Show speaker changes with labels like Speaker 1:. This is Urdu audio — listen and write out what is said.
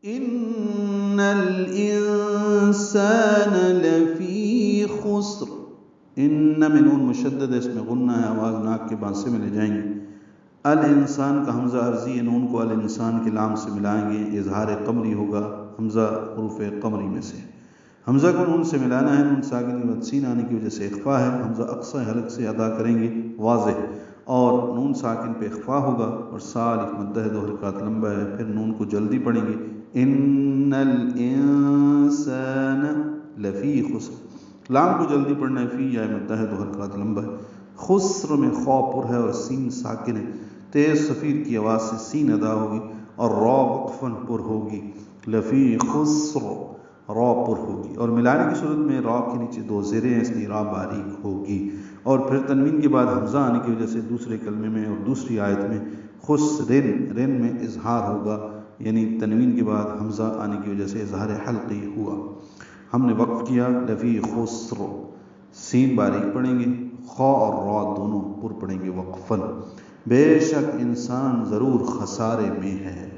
Speaker 1: ان الانسان لفی خسر، ان میں نون مشدد ہے، اس میں غنہ ہے، آواز ناک کے بانسے میں لے جائیں گے۔ الانسان کا حمزہ عرضی ہے، نون کو الانسان کے لام سے ملائیں گے، اظہار قمری ہوگا، حمزہ حروف قمری میں سے۔ حمزہ کو نون سے ملانا ہے، نون ساکن کے بعد سین آنے کی وجہ سے اخفا ہے، حمزہ اقصی حلق سے ادا کریں گے واضح، اور نون ساکن پہ اخفا ہوگا، اور الف مدہ ہے، 2 حرکات لمبا ہے، پھر نون کو جلدی پڑھیں گے، ان الانسان لفی خسر، لام کو جلدی پڑھنا ہے، فی یا مدہ ہے، 2 حرکات لمبا ہے، خسر میں خا پر ہے اور سین ساکن ہے، تیز صفیر کی آواز سے سین ادا ہوگی، اور را وقفاً پر ہوگی، لفی خسر را پر ہوگی، اور ملانے کی صورت میں را کے نیچے 2 زیریں ہیں، اس لیے را باریک ہوگی، اور پھر تنوین کے بعد حمزہ آنے کی وجہ سے دوسرے کلمے میں اور دوسری آیت میں خسرن، رن میں اظہار ہوگا، یعنی تنوین کے بعد حمزہ آنے کی وجہ سے اظہار حلقی ہوا۔ ہم نے وقف کیا لفی خسر، سین باریک پڑھیں گے، خا اور را دونوں پر پڑھیں گے وقفاً، بے شک انسان ضرور خسارے میں ہے۔